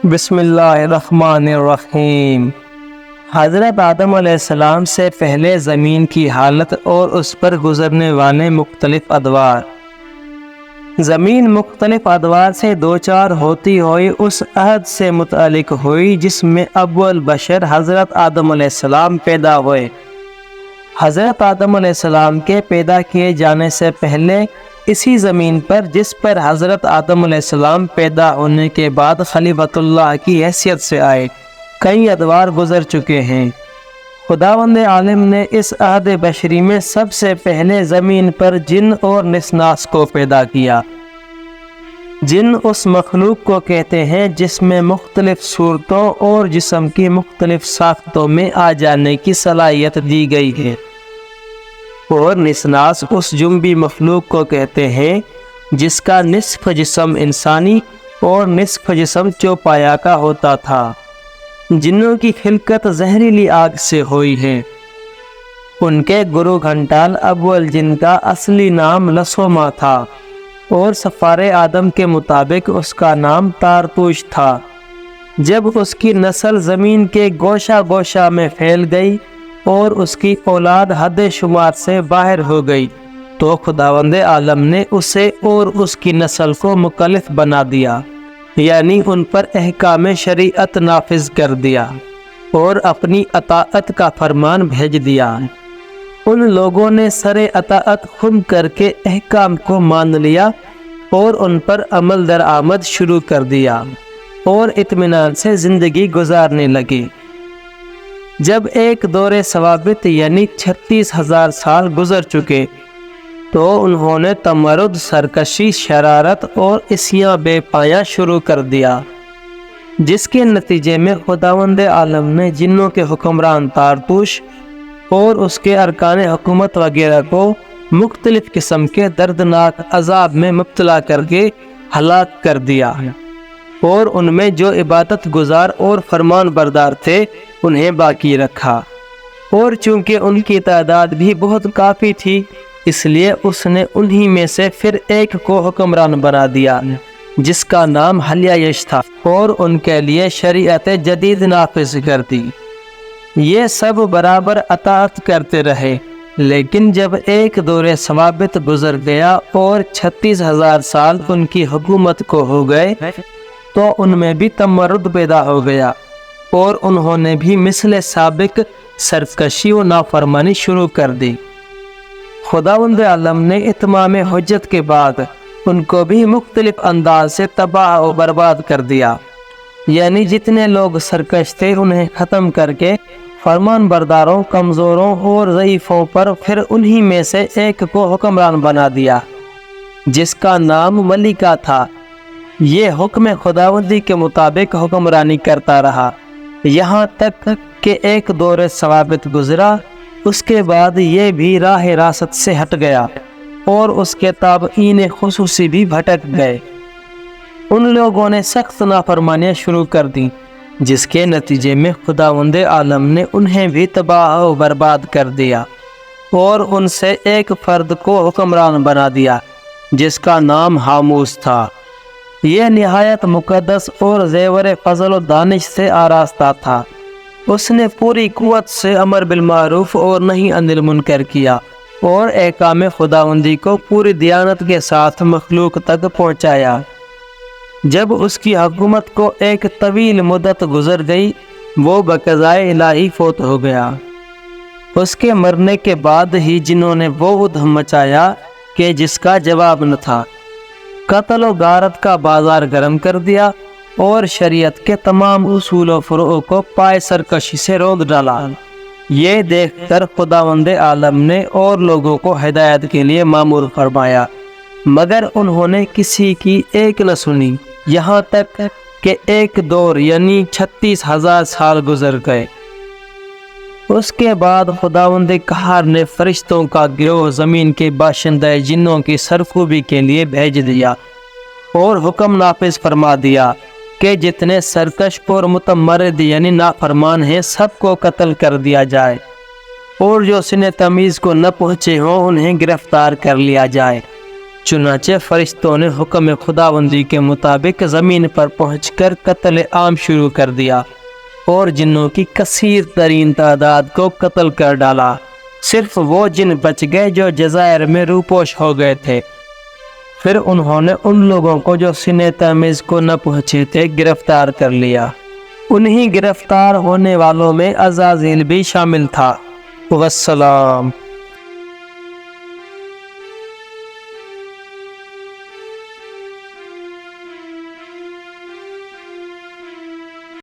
بسم اللہ الرحمن الرحیم۔ حضرت آدم علیہ السلام سے پہلے زمین کی حالت اور اس پر گزرنے والے مختلف ادوار۔ زمین مختلف ادوار سے دوچار ہوتی ہوئی اس عہد سے متعلق ہوئی جس میں اول بشر حضرت آدم علیہ السلام پیدا ہوئے۔ حضرت آدم علیہ السلام کے پیدا کیے جانے سے پہلے اسی زمین پر جس پر حضرت آدم علیہ السلام پیدا ہونے کے بعد خلیفۃ اللہ کی حیثیت سے آئے، کئی ادوار گزر چکے ہیں۔ خداوند عالم نے اس عہد بشری میں سب سے پہلے زمین پر جن اور نسناس کو پیدا کیا۔ جن اس مخلوق کو کہتے ہیں جس میں مختلف صورتوں اور جسم کی مختلف ساختوں میں آ جانے کی صلاحیت دی گئی ہے، اور نسناس اس جنبی مخلوق کو کہتے ہیں جس کا نصف جسم انسانی اور نصف جسم چوپایا کا ہوتا تھا۔ جنوں کی خلقت زہریلی آگ سے ہوئی ہے۔ ان کے گرو گھنٹال اول جن کا اصلی نام لسوما تھا اور سفار آدم کے مطابق اس کا نام تارتوش تھا۔ جب اس کی نسل زمین کے گوشہ گوشہ میں پھیل گئی اور اس کی اولاد حد شمار سے باہر ہو گئی تو خداوند عالم نے اسے اور اس کی نسل کو مکلف بنا دیا، یعنی ان پر احکام شریعت نافذ کر دیا اور اپنی اطاعت کا فرمان بھیج دیا۔ ان لوگوں نے سر اطاعت خم کر کے احکام کو مان لیا اور ان پر عمل درآمد شروع کر دیا اور اطمینان سے زندگی گزارنے لگے۔ جب ایک دور ثوابت یعنی 36,000 سال گزر چکے تو انہوں نے تمرد، سرکشی، شرارت اور عصیاں بے پایہ شروع کر دیا، جس کے نتیجے میں خداوند عالم نے جنوں کے حکمران تارتوش اور اس کے ارکان حکومت وغیرہ کو مختلف قسم کے دردناک عذاب میں مبتلا کر کے ہلاک کر دیا، اور ان میں جو عبادت گزار اور فرمان بردار تھے انہیں باقی رکھا۔ اور چونکہ ان کی تعداد بھی بہت کافی تھی اس لیے اس نے انہی میں سے پھر ایک کو حکمران بنا دیا جس کا نام حلیایش تھا، اور ان کے لیے شریعت جدید نافذ کر دی۔ یہ سب برابر اطاعت کرتے رہے، لیکن جب ایک دور ثوابت گزر گیا اور 36,000 سال ان کی حکومت کو ہو گئے تو ان میں بھی تمرد پیدا ہو گیا اور انہوں نے بھی مثل سابق سرکشی و نافرمانی شروع کر دی۔ خداوند عالم نے اتمام حجت کے بعد ان کو بھی مختلف انداز سے تباہ و برباد کر دیا، یعنی جتنے لوگ سرکش تھے انہیں ختم کر کے فرمان برداروں، کمزوروں اور ضعیفوں پر پھر انہی میں سے ایک کو حکمران بنا دیا جس کا نام ملکہ تھا۔ یہ حکم خداوندی کے مطابق حکمرانی کرتا رہا یہاں تک کہ ایک دور ثوابت گزرا۔ اس کے بعد یہ بھی راہ راست سے ہٹ گیا اور اس کے تابعین خصوصی بھی بھٹک گئے۔ ان لوگوں نے سخت نافرمانیاں شروع کر دیں جس کے نتیجے میں خداوند عالم نے انہیں بھی تباہ و برباد کر دیا اور ان سے ایک فرد کو حکمران بنا دیا جس کا نام حاموس تھا۔ یہ نہایت مقدس اور زیور فضل و دانش سے آراستہ تھا۔ اس نے پوری قوت سے امر بالمعروف اور نہی عن المنکر کیا اور احکام خداوندی کو پوری دیانت کے ساتھ مخلوق تک پہنچایا۔ جب اس کی حکومت کو ایک طویل مدت گزر گئی وہ بقضائے الہی فوت ہو گیا۔ اس کے مرنے کے بعد ہی جنہوں نے وہ ادھم مچایا کہ جس کا جواب نہ تھا، قتل و غارت کا بازار گرم کر دیا اور شریعت کے تمام اصول و فروع کو پائے سرکشی سے روند ڈالا۔ یہ دیکھ کر خداوند عالم نے اور لوگوں کو ہدایت کے لیے مامور فرمایا، مگر انہوں نے کسی کی ایک نہ سنی، یہاں تک کہ ایک دور یعنی 36,000 سال گزر گئے۔ اس کے بعد خداوند قہار نے فرشتوں کا گروہ زمین کے باشندہ جنوں کی سرکوبی کے لیے بھیج دیا اور حکم نافذ فرما دیا کہ جتنے سرکش اور متمرد یعنی نافرمان ہیں سب کو قتل کر دیا جائے، اور جو سن تمیز کو نہ پہنچے ہوں انہیں گرفتار کر لیا جائے۔ چنانچہ فرشتوں نے حکم خداوندی کے مطابق زمین پر پہنچ کر قتل عام شروع کر دیا اور جنوں کی کثیر ترین تعداد کو قتل کر ڈالا۔ صرف وہ جن بچ گئے جو جزائر میں روپوش ہو گئے تھے۔ پھر انہوں نے ان لوگوں کو جو سن تمیز کو نہ پہنچے تھے گرفتار کر لیا۔ انہی گرفتار ہونے والوں میں عزازیل بھی شامل تھا۔ والسلام۔